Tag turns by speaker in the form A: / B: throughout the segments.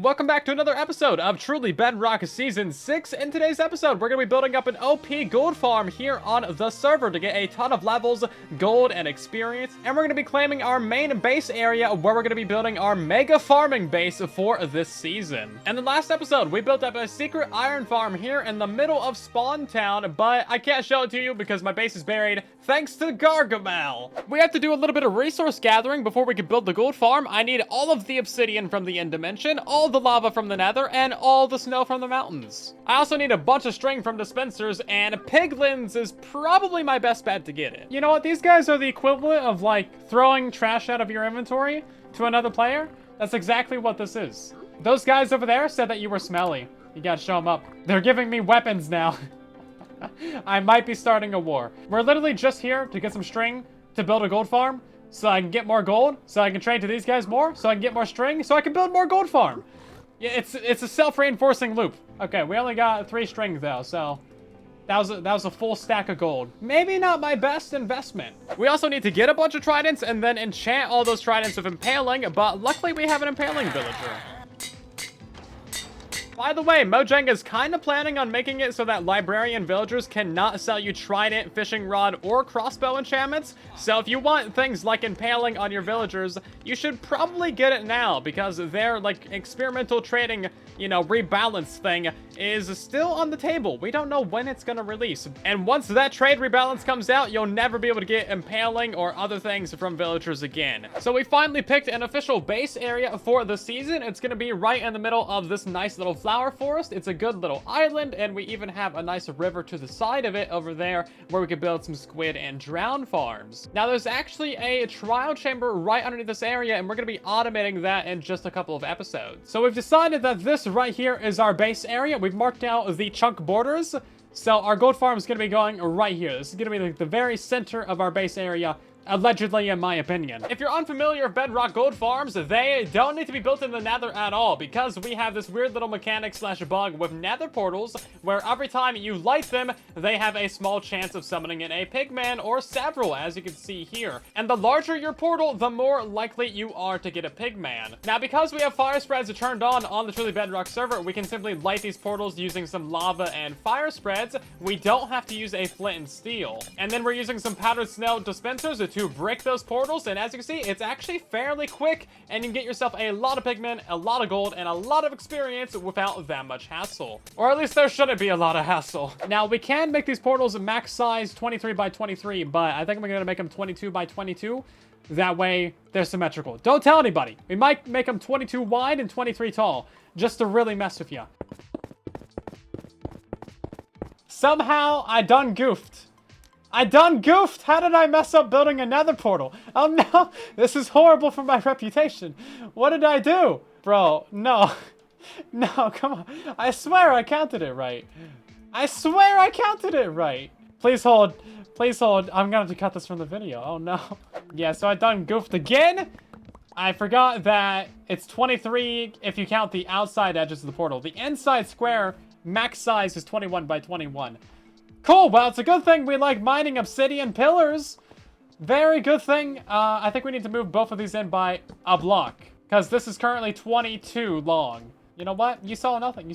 A: welcome back to another episode of Truly Bedrock Season 6. In today's episode, we're going to be building up an OP gold farm here on the server to get a ton of levels, gold, and experience. And we're going to be claiming our main base area where we're going to be building our mega farming base for this season. And the last episode, we built up a secret iron farm here in the middle of Spawn Town, but I can't show it to you because my base is buried thanks to Gargamel. We have to do a little bit of resource gathering before we can build the gold farm. I need all of the obsidian from the end dimension, all the lava from the nether, and all the snow from the mountains. I also need a bunch of string from dispensers, and piglins is probably my best bet to get it. You know what? These guys are the equivalent of like throwing trash out of your inventory to another player. That's exactly what this is. Those guys over there said that you were smelly. You gotta show them up. They're giving me weapons now. I might be starting a war. We're literally just here to get some string to build a gold farm, so I can get more gold, so I can trade to these guys more, so I can get more string, so I can build more gold farm. Yeah, it's a self-reinforcing loop. Okay, we only got 3 string though, so that was a full stack of gold. Maybe not my best investment. We also need to get a bunch of tridents and then enchant all those tridents with impaling, but luckily we have an impaling villager. By the way, Mojang is kind of planning on making it so that librarian villagers cannot sell you trident, fishing rod, or crossbow enchantments. So if you want things like impaling on your villagers, you should probably get it now because their like experimental trading, you know, rebalance thing is still on the table. We don't know when it's gonna release. And once that trade rebalance comes out, you'll never be able to get impaling or other things from villagers again. So we finally picked an official base area for the season. It's gonna be right in the middle of this nice little flower forest. It's a good little island, and we even have a nice river to the side of it over there where we could build some squid and drown farms. Now there's actually a trial chamber right underneath this area, and we're gonna be automating that in just a couple of episodes. So we've decided that this right here is our base area. We've marked out the chunk borders, so our gold farm is going to be going right here. This is going to be like the very center of our base area, allegedly, in my opinion. If you're unfamiliar with Bedrock gold farms, they don't need to be built in the nether at all because we have this weird little mechanic slash bug with nether portals where every time you light them, they have a small chance of summoning in a pigman or several, as you can see here. And the larger your portal, the more likely you are to get a pigman. Now, because we have fire spreads turned on the Truly Bedrock server, we can simply light these portals using some lava and fire spreads. We don't have to use a flint and steel. And then we're using some powdered snow dispensers to brick those portals, and as you can see, it's actually fairly quick, and you can get yourself a lot of pigment, a lot of gold, and a lot of experience without that much hassle. Or at least there shouldn't be a lot of hassle. Now, we can make these portals max size 23 by 23, but I think I'm gonna make them 22 by 22. That way, they're symmetrical. Don't tell anybody. We might make them 22 wide and 23 tall, just to really mess with you. Somehow, I done goofed. How did I mess up building another portal? Oh no, this is horrible for my reputation. What did I do? Bro, no. No, come on. I swear I counted it right. Please hold. I'm gonna have to cut this from the video. Oh no. Yeah, so I done goofed again. I forgot that it's 23 if you count the outside edges of the portal. The inside square max size is 21 by 21. Cool, well, it's a good thing we like mining obsidian pillars. Very good thing. I think we need to move both of these in by a block, because this is currently 22 long. You know what? You saw nothing.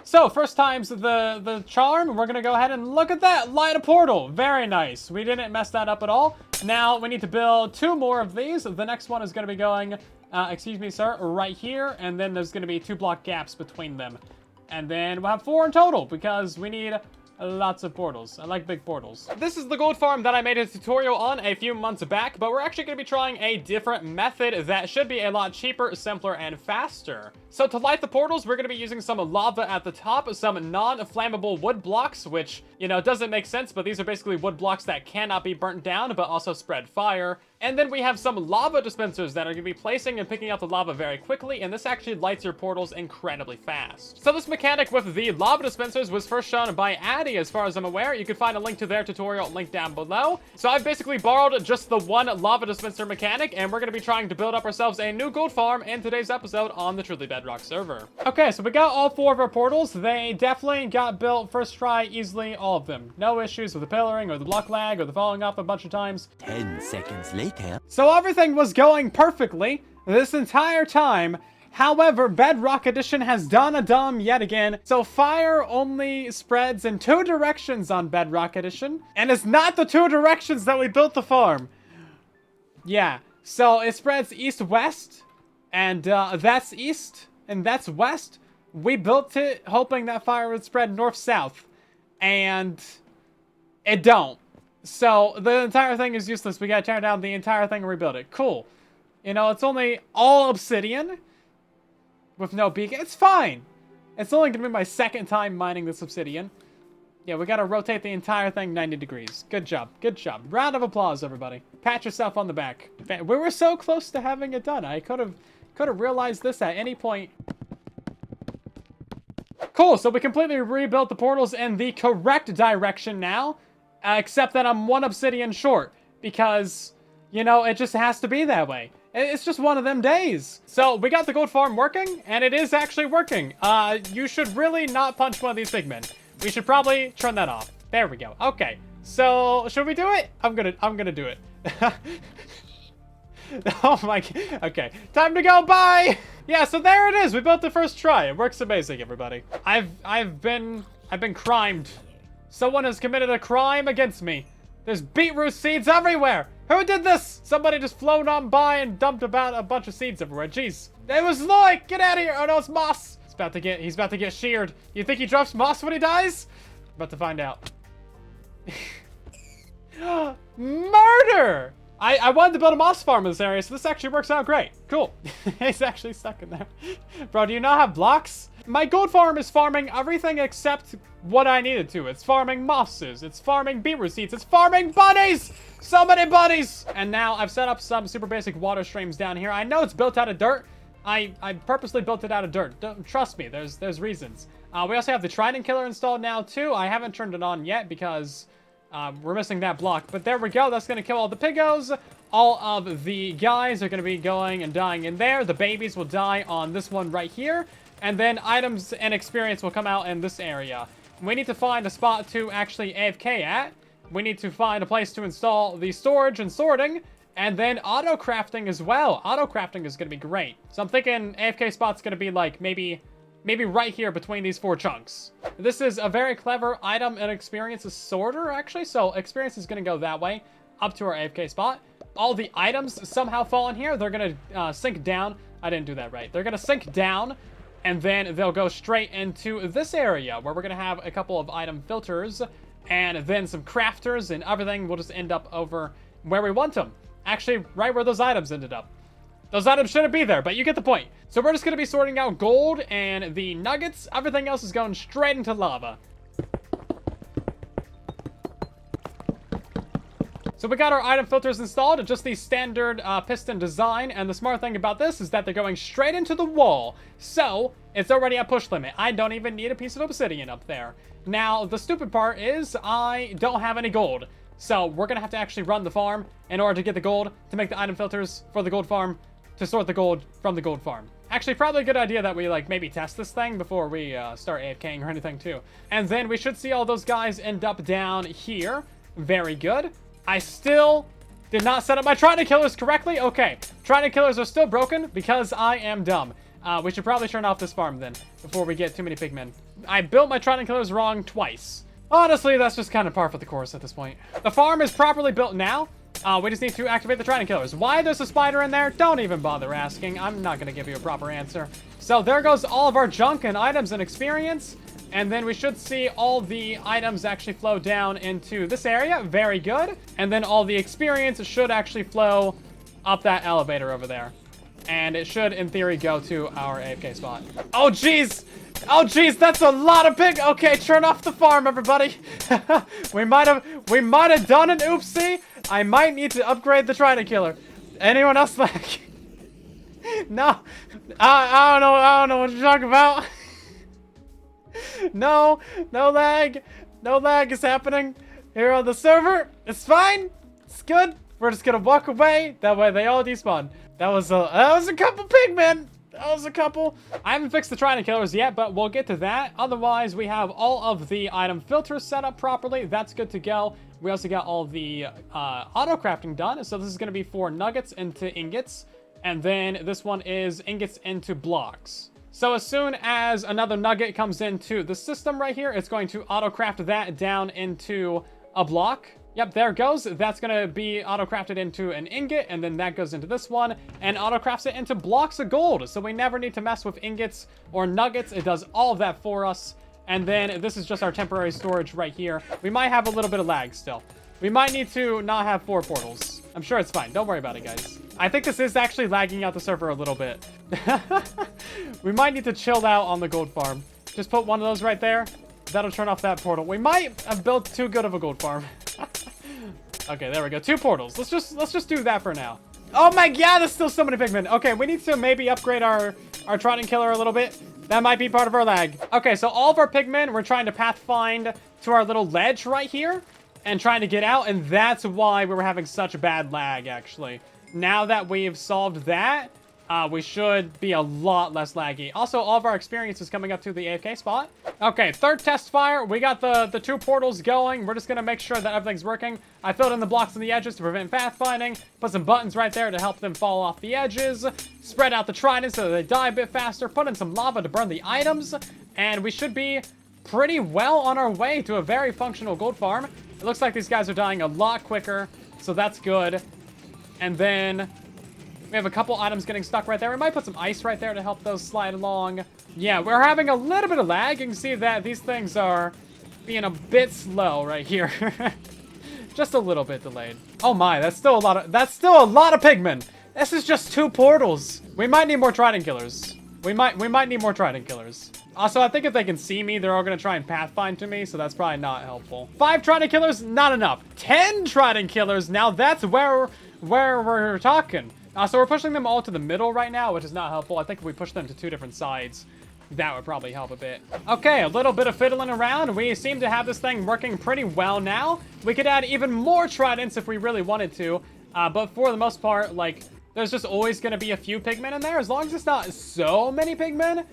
A: So, first time's the charm. We're going to go ahead and look at that. Light a portal. Very nice. We didn't mess that up at all. Now, we need to build 2 more of these. The next one is going to be going, excuse me, sir, right here. And then there's going to be 2 block gaps between them. And then we'll have 4 in total, because we need lots of portals. I like big portals. This is the gold farm that I made a tutorial on a few months back, but we're actually going to be trying a different method that should be a lot cheaper, simpler, and faster. So to light the portals, we're going to be using some lava at the top, some non-flammable wood blocks, which, you know, doesn't make sense, but these are basically wood blocks that cannot be burnt down, but also spread fire. And then we have some lava dispensers that are going to be placing and picking up the lava very quickly, and this actually lights your portals incredibly fast. So this mechanic with the lava dispensers was first shown by Addy, as far as I'm aware. You can find a link to their tutorial linked down below. So I've basically borrowed just the one lava dispenser mechanic, and we're going to be trying to build up ourselves a new gold farm in today's episode on the Truly Bedrock server. Okay, so we got all 4 of our portals. They definitely got built first try easily, all of them. No issues with the pillaring or the block lag or the falling off a bunch of times.
B: 10 seconds later.
A: So everything was going perfectly this entire time, However, Bedrock Edition has done a dumb yet again. So fire only spreads in 2 directions on Bedrock Edition. And it's not the 2 directions that we built the farm. Yeah, so it spreads east-west. And that's east and that's west. We built it hoping that fire would spread north-south. And it don't. So the entire thing is useless. We gotta tear down the entire thing and rebuild it. Cool. You know, it's only all obsidian. With no beacon. It's fine. It's only going to be my 2nd time mining this obsidian. Yeah, we got to rotate the entire thing 90 degrees. Good job. Good job. Round of applause, everybody. Pat yourself on the back. We were so close to having it done. I could have realized this at any point. Cool. So we completely rebuilt the portals in the correct direction now. Except that I'm 1 obsidian short. Because, you know, it just has to be that way. It's just one of them days. So we got the gold farm working, and it is actually working. You should really not punch one of these big men. We should probably turn that off. There we go. Okay. So should we do it? I'm gonna do it. Oh my. Okay. Time to go. Bye. Yeah. So there it is. We built the first try. It works amazing, everybody. I've been crimed. Someone has committed a crime against me. There's beetroot seeds everywhere. Who did this? Somebody just flown on by and dumped about a bunch of seeds everywhere. Jeez. It was Lloyd. Get out of here. Oh no, it's Moss. He's about to get sheared. You think he drops Moss when he dies? About to find out. Murder! I wanted to build a moss farm in this area, so this actually works out great. Cool. He's actually stuck in there. Bro, do you not have blocks? My gold farm is farming everything except what I needed to. It's farming mosses. It's farming beetroot seeds. It's farming bunnies! So many bunnies! And now I've set up some super basic water streams down here. I know it's built out of dirt. I purposely built it out of dirt. Trust me, there's reasons. We also have the Trident killer installed now too. I haven't turned it on yet because we're missing that block. But there we go. That's going to kill all the piggos. All of the guys are going to be going and dying in there. The babies will die on this one right here. And then items and experience will come out in this area. We need to find a spot to actually AFK at. We need to find a place to install the storage and sorting. And then auto-crafting as well. Auto-crafting is going to be great. So I'm thinking AFK spot's going to be like maybe right here between these 4 chunks. This is a very clever item and experience sorter, actually. So experience is going to go that way up to our AFK spot. All the items somehow fall in here. They're going to sink down. I didn't do that right. They're going to sink down. And then they'll go straight into this area where we're going to have a couple of item filters and then some crafters and everything will just end up over where we want them. Actually, right where those items ended up. Those items shouldn't be there, but you get the point. So we're just going to be sorting out gold and the nuggets. Everything else is going straight into lava. So we got our item filters installed, just the standard piston design, and the smart thing about this is that they're going straight into the wall, so it's already at push limit. I don't even need a piece of obsidian up there. Now, the stupid part is I don't have any gold, so we're going to have to actually run the farm in order to get the gold, to make the item filters for the gold farm, to sort the gold from the gold farm. Actually, probably a good idea that we, like, maybe test this thing before we start AFKing or anything, too. And then we should see all those guys end up down here. Very good. I still did not set up my Trident killers correctly. Okay, Trident killers are still broken because I am dumb. We should probably turn off this farm then before we get too many pigmen. I built my Trident killers wrong twice. Honestly, that's just kind of par for the course at this point. The farm is properly built now. We just need to activate the Trident killers. Why there's a spider in there? Don't even bother asking. I'm not going to give you a proper answer. So there goes all of our junk and items and experience. And then we should see all the items actually flow down into this area. Very good. And then all the experience should actually flow up that elevator over there. And it should, in theory, go to our AFK spot. Oh, jeez. Oh, jeez. That's a lot of pig. Okay, turn off the farm, everybody. we might have done an oopsie. I might need to upgrade the Trident killer. Anyone else like? No. I don't know what you're talking about. No lag. No lag is happening here on the server. It's fine. It's good. We're just gonna walk away. That way they all despawn. That was a couple pigmen. That was a couple. I haven't fixed the Trident killers yet, but we'll get to that. Otherwise, we have all of the item filters set up properly. That's good to go. We also got all the auto crafting done. So this is gonna be for nuggets into ingots. And then this one is ingots into blocks. So as soon as another nugget comes into the system right here, it's going to auto-craft that down into a block. Yep, there it goes. That's going to be auto-crafted into an ingot, and then that goes into this one, and auto-crafts it into blocks of gold. So we never need to mess with ingots or nuggets. It does all of that for us. And then this is just our temporary storage right here. We might have a little bit of lag still. We might need to not have 4 portals. I'm sure it's fine. Don't worry about it, guys. I think this is actually lagging out the server a little bit. We might need to chill out on the gold farm. Just put one of those right there. That'll turn off that portal. We might have built too good of a gold farm. Okay, there we go. 2 portals. Let's just do that for now. Oh my god, there's still so many pigmen. Okay, we need to maybe upgrade our Trident killer a little bit. That might be part of our lag. Okay, so all of our pigmen, we're trying to pathfind to our little ledge right here and trying to get out, and that's why we were having such bad lag, actually. Now that we've solved that, we should be a lot less laggy. Also, all of our experience is coming up to the AFK spot. Okay, 3rd test fire. We got the 2 portals going. We're just going to make sure that everything's working. I filled in the blocks on the edges to prevent pathfinding. Put some buttons right there to help them fall off the edges. Spread out the tridents so that they die a bit faster. Put in some lava to burn the items. And we should be pretty well on our way to a very functional gold farm. It looks like these guys are dying a lot quicker, so that's good. And then we have a couple items getting stuck right there. We might put some ice right there to help those slide along. Yeah, we're having a little bit of lag. You can see that these things are being a bit slow right here. Just a little bit delayed. Oh my, that's still a lot of pigmen. This is just 2 portals. We might need more Trident killers. We might need more Trident killers. Also, I think if they can see me, they're all going to try and pathfind to me, so that's probably not helpful. 5 Trident killers, not enough. 10 Trident killers, now that's where we're talking. So we're pushing them all to the middle right now, which is not helpful. I think if we push them to 2 different sides, that would probably help a bit. Okay, a little bit of fiddling around. We seem to have this thing working pretty well now. We could add even more Tridents if we really wanted to, but for the most part, like, there's just always going to be a few pigmen in there. As long as it's not so many pigmen,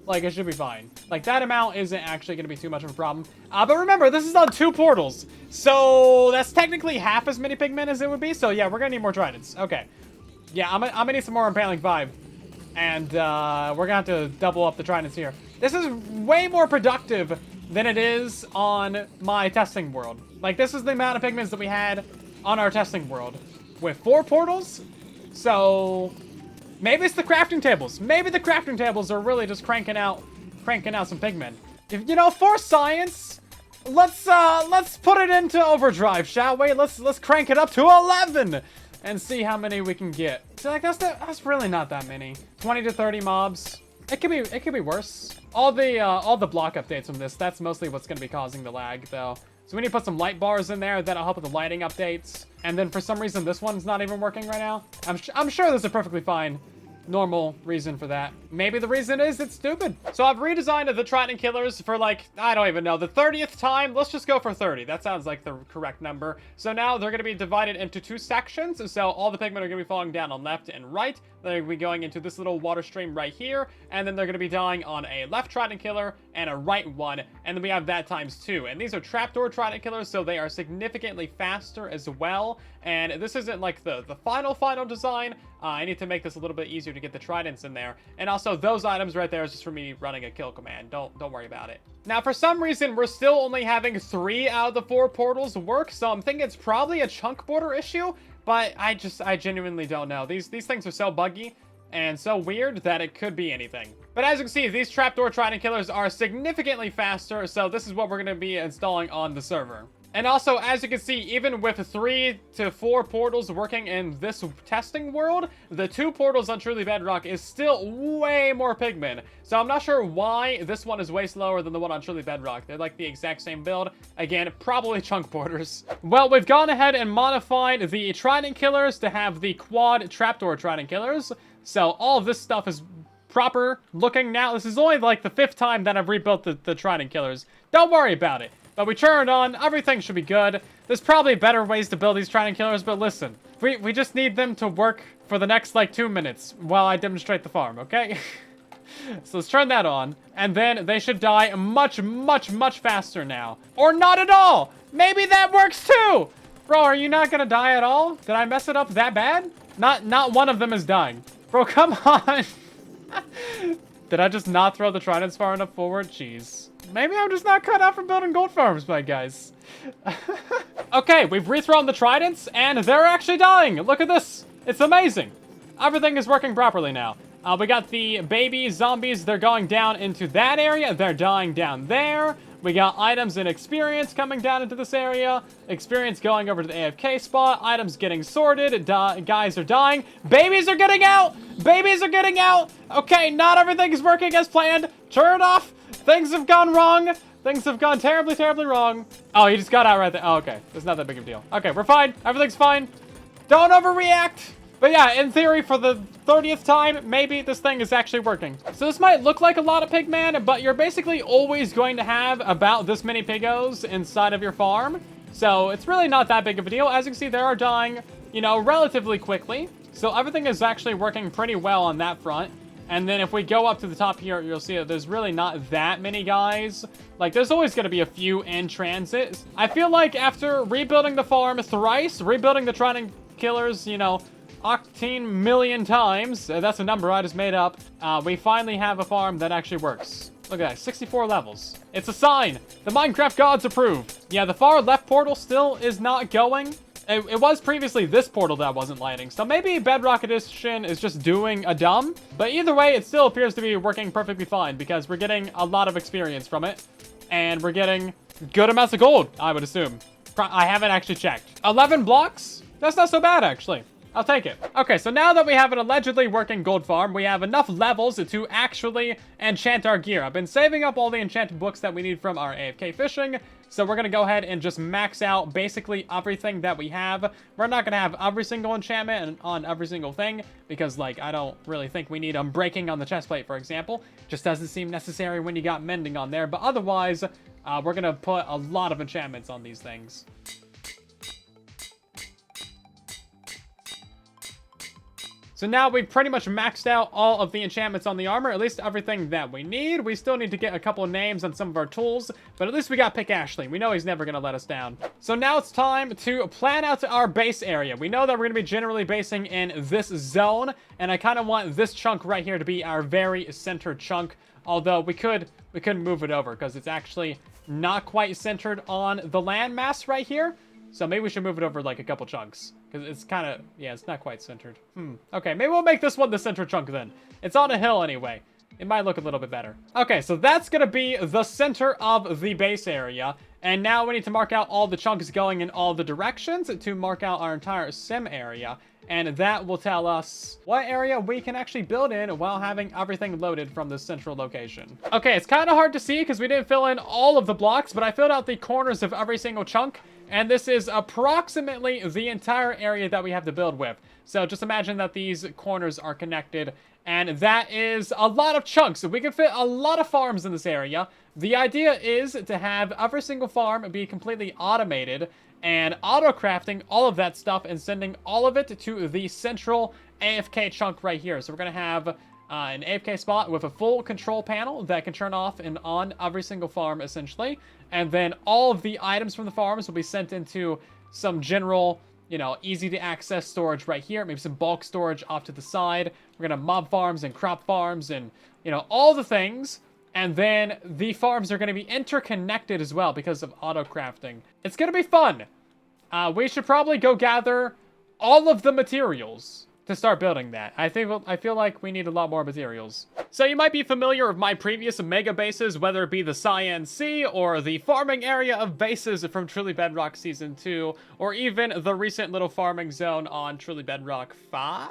A: like, it should be fine. Like, that amount isn't actually going to be too much of a problem. But remember, this is on 2 portals. So, that's technically half as many pigmen as it would be. So, yeah, we're going to need more Tridents. Okay. Yeah, I'm gonna need some more Impaling 5. And, we're going to have to double up the Tridents here. This is way more productive than it is on my testing world. Like, this is the amount of pigments that we had on our testing world. With 4 portals. So, maybe it's the crafting tables. Maybe the crafting tables are really just cranking out some pigmen. If, you know, for science, let's put it into overdrive, shall we? Let's crank it up to 11 and see how many we can get. So, like, that's really not that many. 20 to 30 mobs. It could be worse. All the block updates from this, that's mostly what's going to be causing the lag, though. So we need to put some light bars in there. That'll help with the lighting updates. And then for some reason, this one's not even working right now. I'm sure there's a perfectly fine, normal reason for that. Maybe the reason is it's stupid. So I've redesigned the Trident killers for, like, I don't even know, the 30th time. Let's just go for 30. That sounds like the correct number. So now they're going to be divided into 2 sections. So all the pigmen are going to be falling down on left and right. They're going to be going into this little water stream right here. And then they're going to be dying on a left Trident killer and a right one. And then we have that times 2. And these are trapdoor Trident killers, so they are significantly faster as well. And this isn't like the final design. I need to make this a little bit easier to get the Tridents in there. And also those items right there is just for me running a kill command. Don't worry about it. Now, for some reason, we're still only having 3 out of the 4 portals work. So I'm thinking it's probably a chunk border issue. But I genuinely don't know. These things are so buggy and so weird that it could be anything. But as you can see, these trapdoor Trident killers are significantly faster, so this is what we're going to be installing on the server. And also, as you can see, even with 3 to 4 portals working in this testing world, the 2 portals on Truly Bedrock is still way more pigmen. So I'm not sure why this one is way slower than the one on Truly Bedrock. They're like the exact same build. Again, probably chunk borders. Well, we've gone ahead and modified the Trident killers to have the quad trapdoor Trident killers. So all of this stuff is proper looking now. This is only like the 5th time that I've rebuilt the Trident killers. Don't worry about it. But we turn it on, everything should be good. There's probably better ways to build these Trident killers, but listen. We just need them to work for the next, like, 2 minutes while I demonstrate the farm, okay? So let's turn that on, and then they should die much, much, much faster now. Or not at all! Maybe that works too! Bro, are you not gonna die at all? Did I mess it up that bad? Not one of them is dying. Bro, come on. Did I just not throw the tridents far enough forward? Jeez. Maybe I'm just not cut out for building gold farms, my guys. Okay, we've rethrown the tridents, and they're actually dying. Look at this. It's amazing. Everything is working properly now. We got the baby zombies. They're going down into that area. They're dying down there. We got items and experience coming down into this area. Experience going over to the AFK spot. Items getting sorted. Guys are dying. Babies are getting out. Babies are getting out. Okay, not everything is working as planned. Turn it off. Things have gone wrong. Things have gone terribly, terribly wrong. Oh, he just got out right there. Oh, okay. It's not that big of a deal. Okay, we're fine. Everything's fine. Don't overreact. But yeah, in theory, for the 30th time, maybe this thing is actually working. So this might look like a lot of pigman, but you're basically always going to have about this many piggos inside of your farm. So it's really not that big of a deal. As you can see, they are dying, you know, relatively quickly. So everything is actually working pretty well on that front. And then if we go up to the top here, you'll see that there's really not that many guys. Like, there's always going to be a few in transit. I feel like after rebuilding the farm thrice, rebuilding the Trident killers, you know, 18 million times, that's a number I just made up, we finally have a farm that actually works. Look at that, 64 levels. It's a sign. The Minecraft gods approve. Yeah, the far left portal still is not going. It was previously this portal that wasn't lighting, so maybe Bedrock Edition is just doing a dumb. But either way, it still appears to be working perfectly fine because we're getting a lot of experience from it. And we're getting good amounts of gold, I would assume. I haven't actually checked. 11 blocks? That's not so bad, actually. I'll take it. Okay, so now that we have an allegedly working gold farm, we have enough levels to actually enchant our gear. I've been saving up all the enchanted books that we need from our AFK fishing, so we're gonna go ahead and just max out basically everything that we have. We're not gonna have every single enchantment on every single thing, because, like, I don't really think we need unbreaking on the chestplate, for example. Just doesn't seem necessary when you got mending on there, but otherwise, we're gonna put a lot of enchantments on these things. So now we've pretty much maxed out all of the enchantments on the armor, at least everything that we need. We still need to get a couple of names on some of our tools, but at least we got PieIsTheBest. We know he's never going to let us down. So now it's time to plan out our base area. We know that we're going to be generally basing in this zone, and I kind of want this chunk right here to be our very center chunk, although we could move it over because it's actually not quite centered on the landmass right here. So maybe we should move it over like a couple chunks. Because it's kind of, yeah, it's not quite centered. Okay, maybe we'll make this one the center chunk then. It's on a hill anyway. It might look a little bit better. Okay, so that's going to be the center of the base area. And now we need to mark out all the chunks going in all the directions to mark out our entire sim area. And that will tell us what area we can actually build in while having everything loaded from this central location. Okay, it's kind of hard to see because we didn't fill in all of the blocks, but I filled out the corners of every single chunk. And this is approximately the entire area that we have to build with. So just imagine that these corners are connected. And that is a lot of chunks. We can fit a lot of farms in this area. The idea is to have every single farm be completely automated and auto-crafting all of that stuff and sending all of it to the central AFK chunk right here. So we're going to have an AFK spot with a full control panel that can turn off and on every single farm, essentially. And then all of the items from the farms will be sent into some general, you know, easy-to-access storage right here. Maybe some bulk storage off to the side. We're going to have mob farms and crop farms and, you know, all the things. And then the farms are going to be interconnected as well because of auto-crafting. It's going to be fun. We should probably go gather all of the materials to start building that. I feel like we need a lot more materials. So you might be familiar with my previous mega bases, whether it be the Cyan Sea or the farming area of bases from Truly Bedrock Season 2, or even the recent little farming zone on Truly Bedrock 5?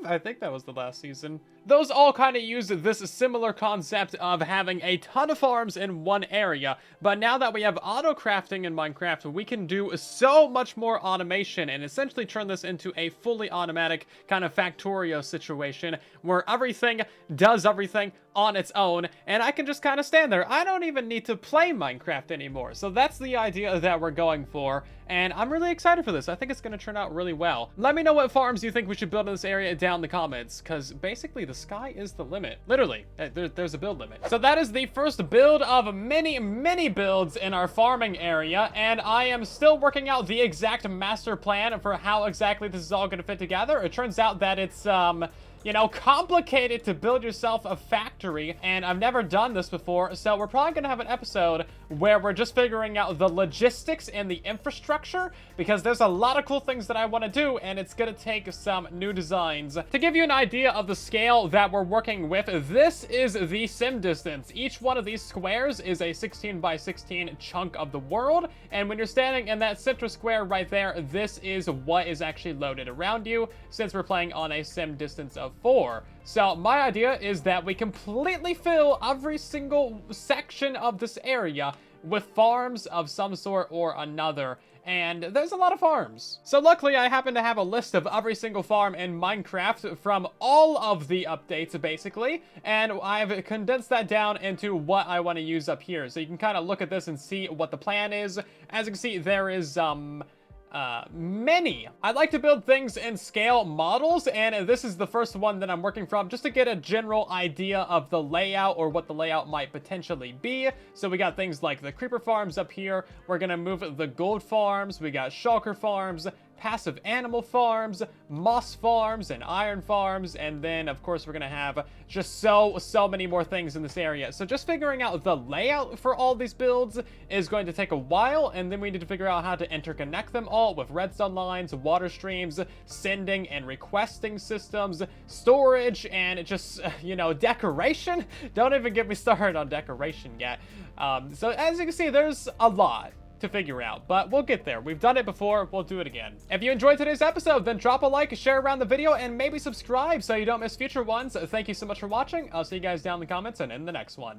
A: I think that was the last season. Those all kind of use this similar concept of having a ton of farms in one area, but now that we have auto-crafting in Minecraft, we can do so much more automation and essentially turn this into a fully automatic kind of Factorio situation where everything does everything on its own, and I can just kind of stand there. I don't even need to play Minecraft anymore. So that's the idea that we're going for, and I'm really excited for this. I think it's going to turn out really well. Let me know what farms you think we should build in this area down in the comments, because basically the sky is the limit. Literally, there's a build limit. So that is the first build of many builds in our farming area, and I am still working out the exact master plan for how exactly this is all going to fit together. It turns out that it's you know, complicated to build yourself a factory, and I've never done this before, so we're probably gonna have an episode where we're just figuring out the logistics and the infrastructure, because there's a lot of cool things that I want to do, and it's gonna take some new designs. To give you an idea of the scale that we're working with, this is the sim distance. Each one of these squares is a 16 by 16 chunk of the world, and when you're standing in that center square right there, this is what is actually loaded around you, since we're playing on a sim distance of 4. So my idea is that we completely fill every single section of this area with farms of some sort or another. And there's a lot of farms. So luckily I happen to have a list of every single farm in Minecraft from all of the updates basically, and I've condensed that down into what I want to use up here. So you can kind of look at this and see what the plan is. As you can see, there is many. I like to build things in scale models, and this is the first one that I'm working from, just to get a general idea of the layout or what the layout might potentially be. So we got things like the creeper farms up here. We're gonna move the gold farms. We got shulker farms, passive animal farms, moss farms, and iron farms, and then of course we're gonna have just so many more things in this area. So just figuring out the layout for all these builds is going to take a while, and then we need to figure out how to interconnect them all with redstone lines, water streams, sending and requesting systems, storage, and just, you know, decoration. Don't even get me started on decoration yet. So as you can see, there's a lot to figure out, but we'll get there. We've done it before, we'll do it again. If you enjoyed today's episode, then drop a like, share around the video, and maybe subscribe so you don't miss future ones. Thank you so much for watching. I'll see you guys down in the comments and in the next one.